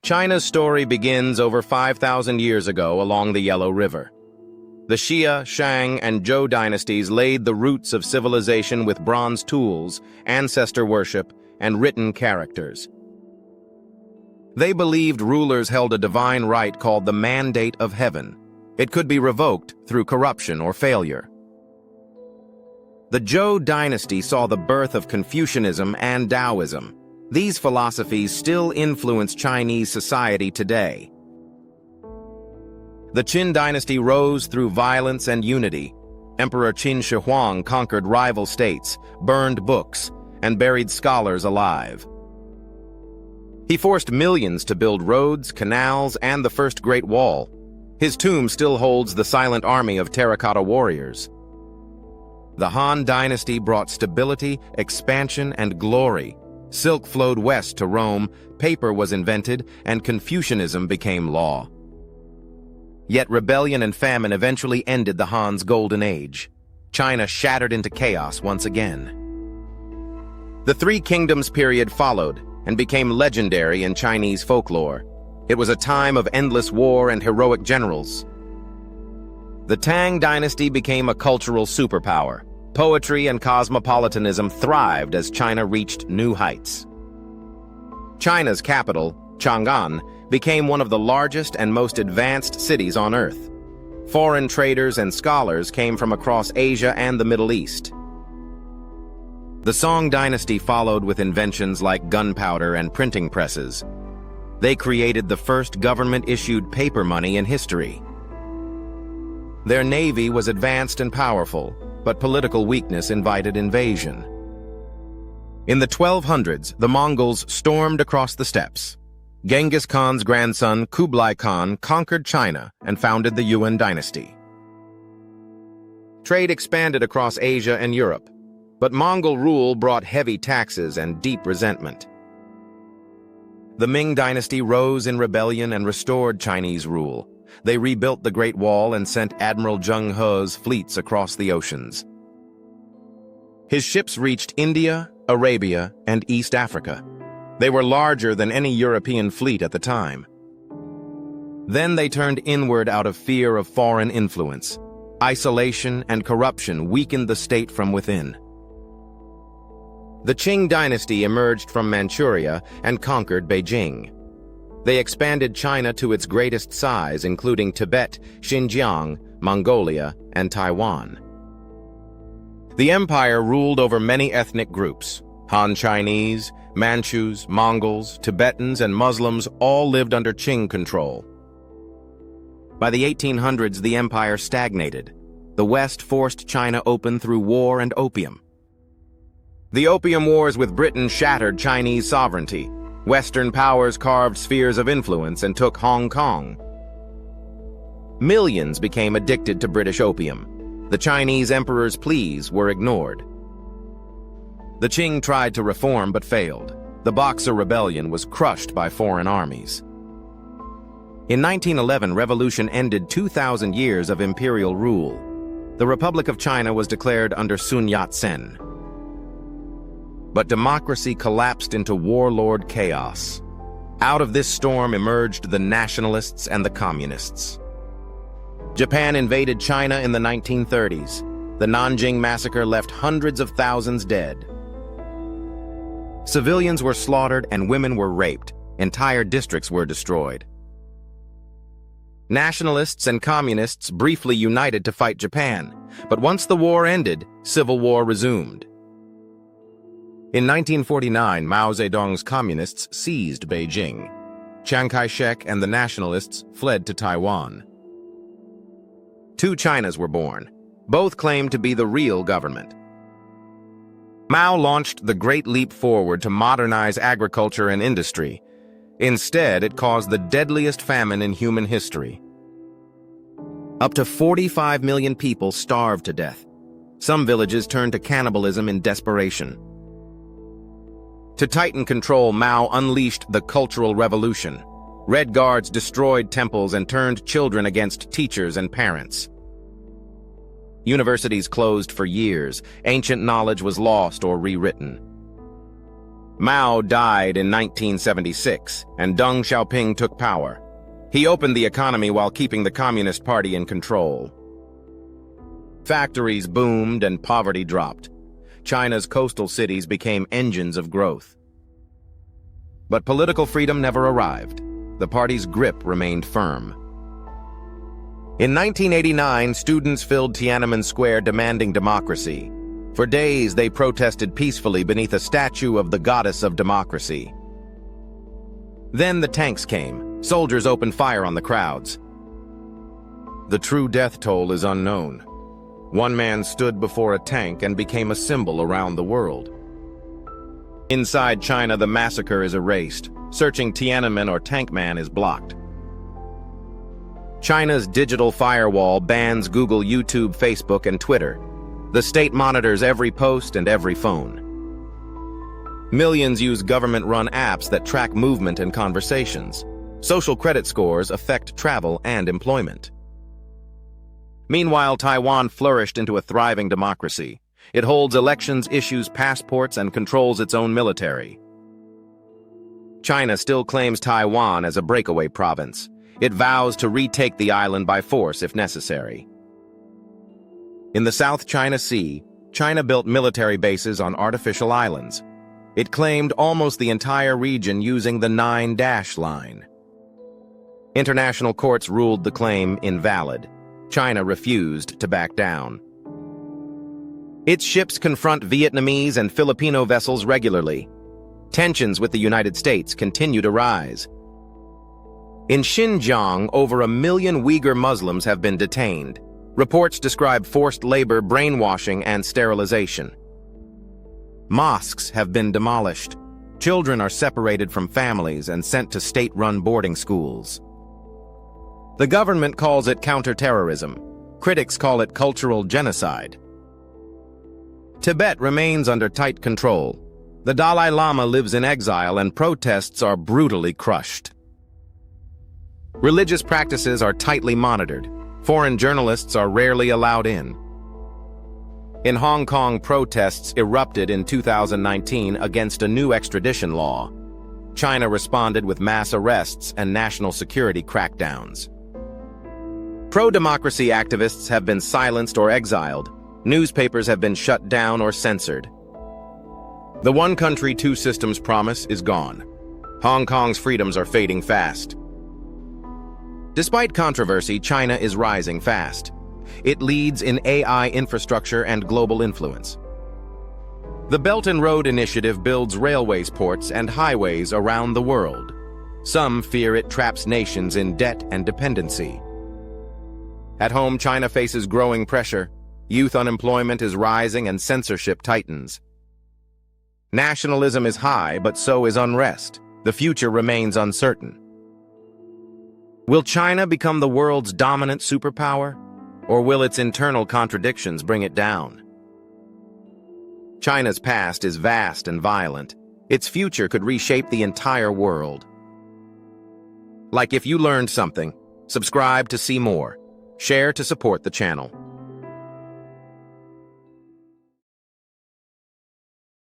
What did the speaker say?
China's story begins over 5,000 years ago along the Yellow River. The Xia, Shang, and Zhou dynasties laid the roots of civilization with bronze tools, ancestor worship, and written characters. They believed rulers held a divine right called the mandate of heaven. It could be revoked through corruption or failure. The Zhou dynasty saw the birth of Confucianism and Taoism. These philosophies still influence Chinese society today. The Qin dynasty rose through violence and unity. Emperor Qin Shi Huang conquered rival states, burned books, and buried scholars alive. He forced millions to build roads, canals, and the First Great Wall. His tomb still holds the silent army of terracotta warriors. The Han dynasty brought stability, expansion, and glory. Silk flowed west to Rome, paper was invented, and Confucianism became law. Yet rebellion and famine eventually ended the Han's golden age. China shattered into chaos once again. The Three Kingdoms period followed and became legendary in Chinese folklore. It was a time of endless war and heroic generals. The Tang dynasty became a cultural superpower. Poetry and cosmopolitanism thrived as China reached new heights. China's capital, Chang'an, became one of the largest and most advanced cities on Earth. Foreign traders and scholars came from across Asia and the Middle East. The Song dynasty followed with inventions like gunpowder and printing presses. They created the first government-issued paper money in history. Their navy was advanced and powerful, but political weakness invited invasion. In the 1200s, the Mongols stormed across the steppes. Genghis Khan's grandson, Kublai Khan, conquered China and founded the Yuan dynasty. Trade expanded across Asia and Europe, but Mongol rule brought heavy taxes and deep resentment. The Ming dynasty rose in rebellion and restored Chinese rule. They rebuilt the Great Wall and sent Admiral Zheng He's fleets across the oceans. His ships reached India, Arabia, and East Africa. They were larger than any European fleet at the time. Then they turned inward out of fear of foreign influence. Isolation and corruption weakened the state from within. The Qing dynasty emerged from Manchuria and conquered Beijing. They expanded China to its greatest size, including Tibet, Xinjiang, Mongolia, and Taiwan. The empire ruled over many ethnic groups. Han Chinese, Manchus, Mongols, Tibetans, and Muslims all lived under Qing control. By the 1800s, the empire stagnated. The West forced China open through war and opium. The Opium Wars with Britain shattered Chinese sovereignty. Western powers carved spheres of influence and took Hong Kong. Millions became addicted to British opium. The Chinese emperor's pleas were ignored. The Qing tried to reform but failed. The Boxer Rebellion was crushed by foreign armies. In 1911, revolution ended 2,000 years of imperial rule. The Republic of China was declared under Sun Yat-sen. But democracy collapsed into warlord chaos. Out of this storm emerged the nationalists and the communists. Japan invaded China in the 1930s. The Nanjing massacre left hundreds of thousands dead. Civilians were slaughtered and women were raped. Entire districts were destroyed. Nationalists and communists briefly united to fight Japan, but once the war ended, civil war resumed. In 1949, Mao Zedong's communists seized Beijing. Chiang Kai-shek and the nationalists fled to Taiwan. Two Chinas were born. Both claimed to be the real government. Mao launched the Great Leap Forward to modernize agriculture and industry. Instead, it caused the deadliest famine in human history. Up to 45 million people starved to death. Some villages turned to cannibalism in desperation. To tighten control, Mao unleashed the Cultural Revolution. Red Guards destroyed temples and turned children against teachers and parents. Universities closed for years. Ancient knowledge was lost or rewritten. Mao died in 1976, and Deng Xiaoping took power. He opened the economy while keeping the Communist Party in control. Factories boomed and poverty dropped. China's coastal cities became engines of growth. But political freedom never arrived. The party's grip remained firm. In 1989, students filled Tiananmen Square demanding democracy. For days, they protested peacefully beneath a statue of the goddess of democracy. Then the tanks came. Soldiers opened fire on the crowds. The true death toll is unknown. One man stood before a tank and became a symbol around the world. Inside China, the massacre is erased. Searching Tiananmen or Tank Man is blocked. China's digital firewall bans Google, YouTube, Facebook, and Twitter. The state monitors every post and every phone. Millions use government-run apps that track movement and conversations. Social credit scores affect travel and employment. Meanwhile, Taiwan flourished into a thriving democracy. It holds elections, issues passports, and controls its own military. China still claims Taiwan as a breakaway province. It vows to retake the island by force if necessary. In the South China Sea, China built military bases on artificial islands. It claimed almost the entire region using the 9-dash line. International courts ruled the claim invalid. China refused to back down. Its ships confront Vietnamese and Filipino vessels regularly. Tensions with the United States continue to rise. In Xinjiang, over 1 million Uyghur Muslims have been detained. Reports describe forced labor, brainwashing, and sterilization. Mosques have been demolished. Children are separated from families and sent to state-run boarding schools. The government calls it counterterrorism. Critics call it cultural genocide. Tibet remains under tight control. The Dalai Lama lives in exile and protests are brutally crushed. Religious practices are tightly monitored. Foreign journalists are rarely allowed in. In Hong Kong, protests erupted in 2019 against a new extradition law. China responded with mass arrests and national security crackdowns. Pro-democracy activists have been silenced or exiled. Newspapers have been shut down or censored. The one country, two systems promise is gone. Hong Kong's freedoms are fading fast. Despite controversy, China is rising fast. It leads in AI infrastructure and global influence. The Belt and Road Initiative builds railways, ports, and highways around the world. Some fear it traps nations in debt and dependency. At home, China faces growing pressure. Youth unemployment is rising and censorship tightens. Nationalism is high, but so is unrest. The future remains uncertain. Will China become the world's dominant superpower, or will its internal contradictions bring it down? China's past is vast and violent. Its future could reshape the entire world. Like if you learned something, subscribe to see more. Share to support the channel.